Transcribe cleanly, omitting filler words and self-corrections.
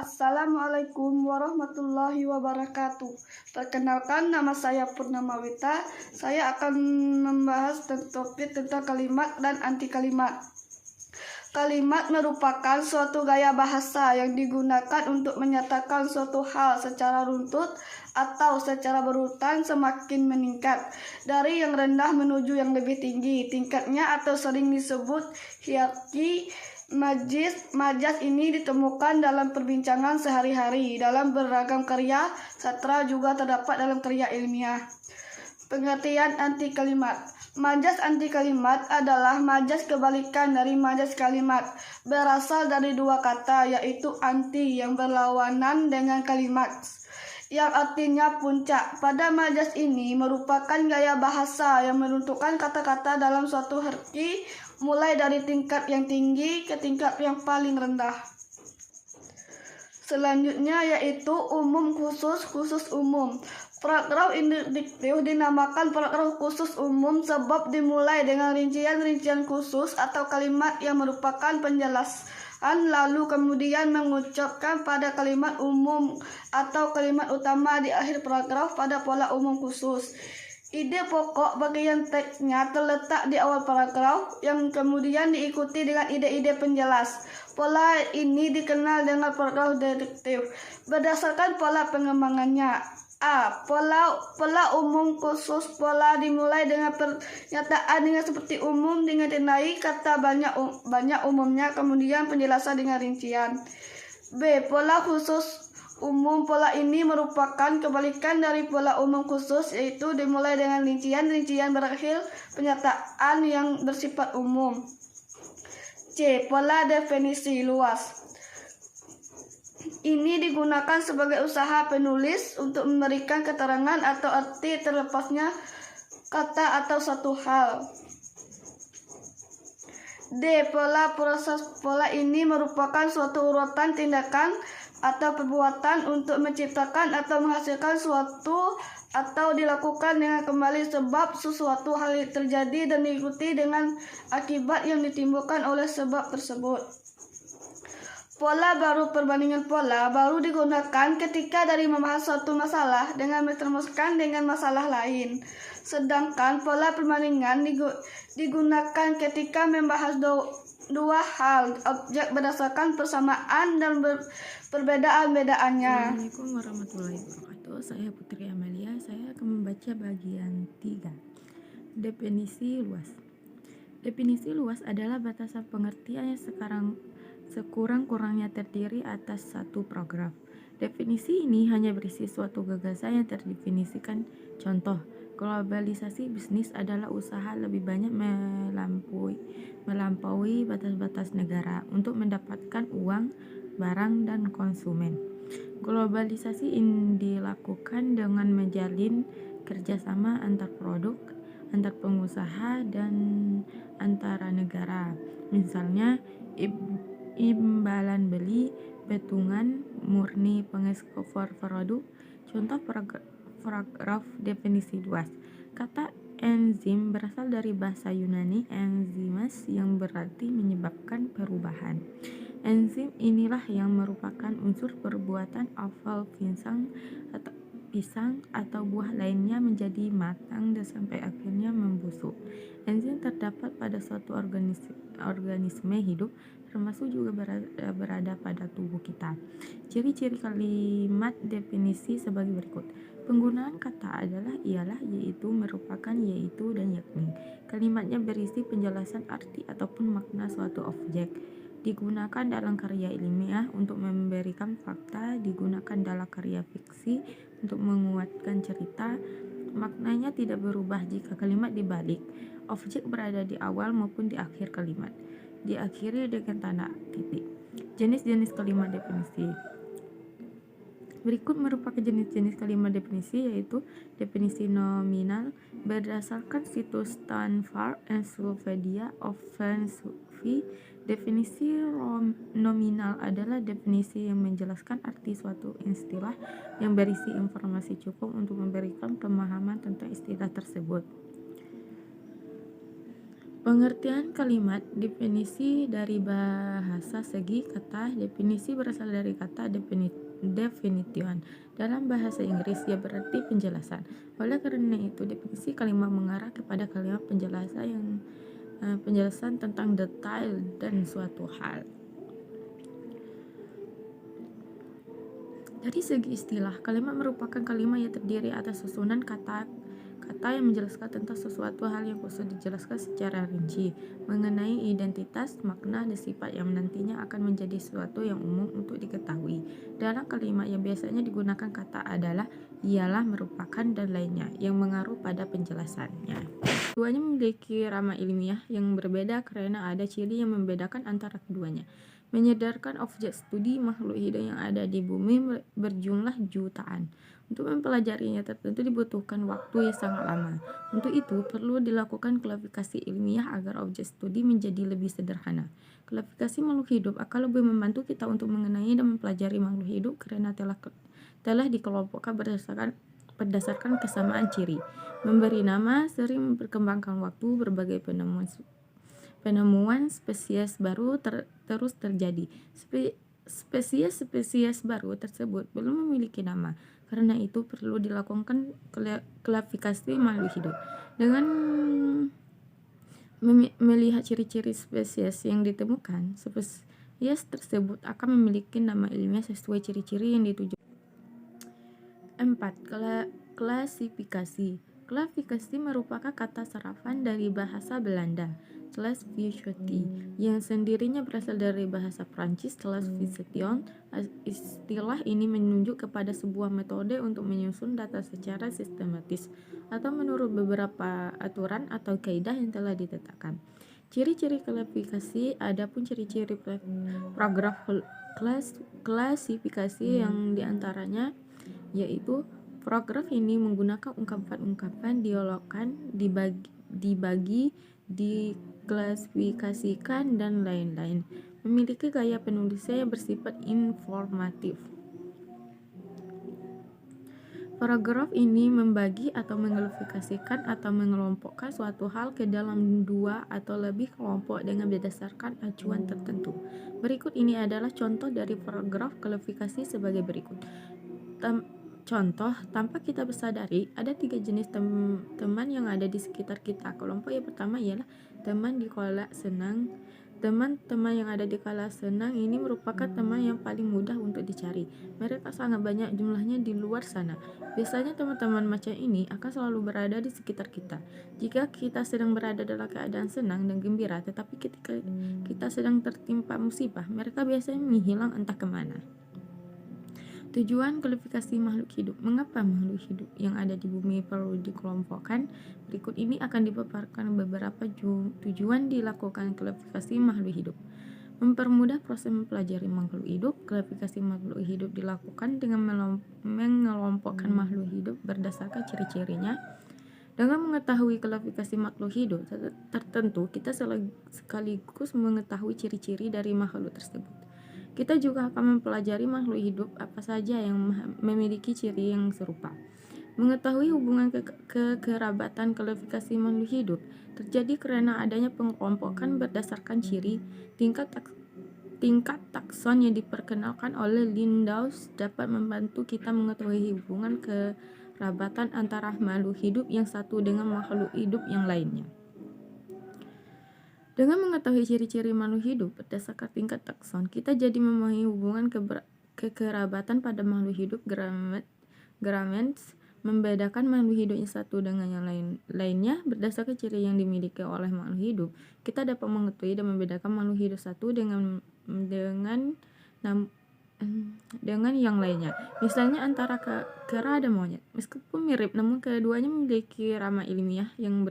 Assalamualaikum warahmatullahi wabarakatuh. Perkenalkan, nama saya Purnama Wita. Saya akan membahas topik tentang kalimat dan anti kalimat. Kalimat merupakan suatu gaya bahasa yang digunakan untuk menyatakan suatu hal secara runtut atau secara berurutan semakin meningkat dari yang rendah menuju yang lebih tinggi tingkatnya, atau sering disebut hierarki. Majas ini ditemukan dalam perbincangan sehari-hari, dalam beragam karya sastra, juga terdapat dalam karya ilmiah. Pengertian anti kalimat. Majas anti kalimat adalah majas kebalikan dari majas kalimat. Berasal dari dua kata, yaitu anti yang berlawanan dengan kalimat, yang artinya puncak. Pada majas ini merupakan gaya bahasa yang menentukan kata-kata dalam suatu hierarki, mulai dari tingkat yang tinggi ke tingkat yang paling rendah. Selanjutnya yaitu umum, khusus, khusus umum. Paragraf induktif dinamakan paragraf khusus umum sebab dimulai dengan rincian-rincian khusus atau kalimat yang merupakan penjelasan, lalu kemudian mengucapkan pada kalimat umum atau kalimat utama di akhir paragraf pada pola umum khusus. Ide pokok bagian teksnya terletak di awal paragraf, yang kemudian diikuti dengan ide-ide penjelas. Pola ini dikenal dengan paragraf deduktif. Berdasarkan pola pengembangannya: A. Pola umum khusus. Pola dimulai dengan pernyataan dengan seperti umum, dengan ditandai kata banyak umumnya, kemudian penjelasan dengan rincian. B. Pola khusus umum. Pola ini merupakan kebalikan dari pola umum khusus, yaitu dimulai dengan rincian berakhir pernyataan yang bersifat umum. C. Pola definisi luas. Ini digunakan sebagai usaha penulis untuk memberikan keterangan atau arti terlepasnya kata atau satu hal. D. Pola proses. Pola ini merupakan suatu urutan tindakan atau perbuatan untuk menciptakan atau menghasilkan suatu, atau dilakukan dengan kembali sebab sesuatu hal terjadi dan diikuti dengan akibat yang ditimbulkan oleh sebab tersebut. Pola baru. Perbandingan pola baru digunakan ketika dari membahas suatu masalah dengan merumuskan dengan masalah lain. Sedangkan pola perbandingan digunakan ketika membahas dua hal objek berdasarkan persamaan dan perbedaan-bedaannya. Assalamualaikum warahmatullahi wabarakatuh. Saya Putri Amalia. Saya akan membaca bagian 3. Definisi luas. Definisi luas adalah batasan pengertian yang sekurang-kurangnya terdiri atas satu paragraf. Definisi ini hanya berisi suatu gagasan yang terdefinisikan. Contoh, globalisasi bisnis adalah usaha lebih banyak melampaui batas-batas negara untuk mendapatkan uang, barang, dan konsumen. Globalisasi ini dilakukan dengan menjalin kerjasama antar produk, antar pengusaha, dan antara negara. Misalnya, imbalan beli, patungan, murni pengekspor produk. Contoh paragraf definisi luas. Kata enzim berasal dari bahasa Yunani enzimas, yang berarti menyebabkan perubahan. Enzim inilah yang merupakan unsur perbuatan apel, pisang atau buah lainnya menjadi matang dan sampai akhirnya membusuk. Enzim terdapat pada suatu organisme hidup, termasuk juga berada pada tubuh kita. Ciri-ciri kalimat definisi sebagai berikut. Penggunaan kata adalah, ialah, yaitu, merupakan, yaitu, dan yakni. Kalimatnya berisi penjelasan arti ataupun makna suatu objek. Digunakan dalam karya ilmiah untuk memberikan fakta, digunakan dalam karya fiksi untuk menguatkan cerita. Maknanya tidak berubah jika kalimat dibalik. Objek berada di awal maupun di akhir kalimat. Diakhiri dengan tanda titik. Jenis-jenis kalimat definisi. Berikut merupakan jenis-jenis kalimat definisi, yaitu definisi nominal. Berdasarkan situs Stanford Encyclopedia of Philosophy, definisi nominal adalah definisi yang menjelaskan arti suatu istilah yang berisi informasi cukup untuk memberikan pemahaman tentang istilah tersebut. Pengertian kalimat, definisi dari bahasa segi kata. Definisi berasal dari kata definition. Dalam bahasa Inggris, ia berarti penjelasan. Oleh karena itu, definisi kalimat mengarah kepada kalimat penjelasan tentang detail dan suatu hal. Dari segi istilah, kalimat merupakan kalimat yang terdiri atas susunan kata yang menjelaskan tentang sesuatu hal yang khusus dijelaskan secara rinci mengenai identitas, makna, dan sifat yang nantinya akan menjadi sesuatu yang umum untuk diketahui. Dalam kalimat yang biasanya digunakan kata adalah, ialah, merupakan, dan lainnya yang mengaruh pada penjelasannya. Keduanya memiliki rama ilmiah yang berbeda karena ada ciri yang membedakan antara keduanya. Menyadarkan objek studi makhluk hidup yang ada di bumi berjumlah jutaan. Untuk mempelajarinya tentu dibutuhkan waktu yang sangat lama. Untuk itu, perlu dilakukan klasifikasi ilmiah agar objek studi menjadi lebih sederhana. Klasifikasi makhluk hidup akan lebih membantu kita untuk mengenai dan mempelajari makhluk hidup karena telah dikelompokkan berdasarkan kesamaan ciri. Memberi nama sering memperkembangkan waktu, berbagai penemuan spesies baru terus terjadi. Spesies baru tersebut belum memiliki nama. Karena itu perlu dilakukan klasifikasi makhluk hidup. Dengan melihat ciri-ciri spesies yang ditemukan, spesies tersebut akan memiliki nama ilmiah sesuai ciri-ciri yang dituju. 4. Klasifikasi. Klasifikasi merupakan kata serapan dari bahasa Belanda classification yang sendirinya berasal dari bahasa Prancis classification. Istilah ini menunjuk kepada sebuah metode untuk menyusun data secara sistematis atau menurut beberapa aturan atau kaidah yang telah ditetapkan. Ciri-ciri klasifikasi. Adapun ciri-ciri paragraf klasifikasi yang diantaranya yaitu paragraf ini menggunakan ungkapan-ungkapan dialogkan, dibagi, diklasifikasikan, dan lain-lain. Memiliki gaya penulisan yang bersifat informatif. Paragraf ini membagi atau mengklasifikasikan atau mengelompokkan suatu hal ke dalam 2 atau lebih kelompok dengan berdasarkan acuan tertentu. Berikut ini adalah contoh dari paragraf klasifikasi sebagai berikut. Contoh, tanpa kita bersadari, ada 3 jenis teman yang ada di sekitar kita. Kelompok yang pertama ialah teman di kala senang. Teman-teman yang ada di kala senang ini merupakan teman yang paling mudah untuk dicari. Mereka sangat banyak jumlahnya di luar sana. Biasanya teman-teman macam ini akan selalu berada di sekitar kita. Jika kita sedang berada dalam keadaan senang dan gembira, tetapi ketika kita sedang tertimpa musibah, mereka biasanya menghilang entah kemana. Tujuan klasifikasi makhluk hidup. Mengapa makhluk hidup yang ada di bumi perlu dikelompokkan? Berikut ini akan dipaparkan beberapa tujuan dilakukan klasifikasi makhluk hidup. Mempermudah proses mempelajari makhluk hidup. Klasifikasi makhluk hidup dilakukan dengan mengelompokkan makhluk hidup berdasarkan ciri-cirinya. Dengan mengetahui klasifikasi makhluk hidup tertentu, kita sekaligus mengetahui ciri-ciri dari makhluk tersebut. Kita juga akan mempelajari makhluk hidup apa saja yang memiliki ciri yang serupa. Mengetahui hubungan kekerabatan klasifikasi makhluk hidup terjadi karena adanya pengelompokan berdasarkan ciri. Tingkat takson yang diperkenalkan oleh Linnaeus dapat membantu kita mengetahui hubungan kerabatan antara makhluk hidup yang satu dengan makhluk hidup yang lainnya. Dengan mengetahui ciri-ciri makhluk hidup berdasarkan tingkat takson, kita jadi memahami hubungan kekerabatan pada makhluk hidup. Gramenz membedakan makhluk hidup yang satu dengan yang lainnya berdasarkan ciri yang dimiliki oleh makhluk hidup. Kita dapat mengetahui dan membedakan makhluk hidup satu dengan yang lainnya. Misalnya antara kera dan monyet. Meskipun mirip, namun keduanya memiliki rama ilmiah yang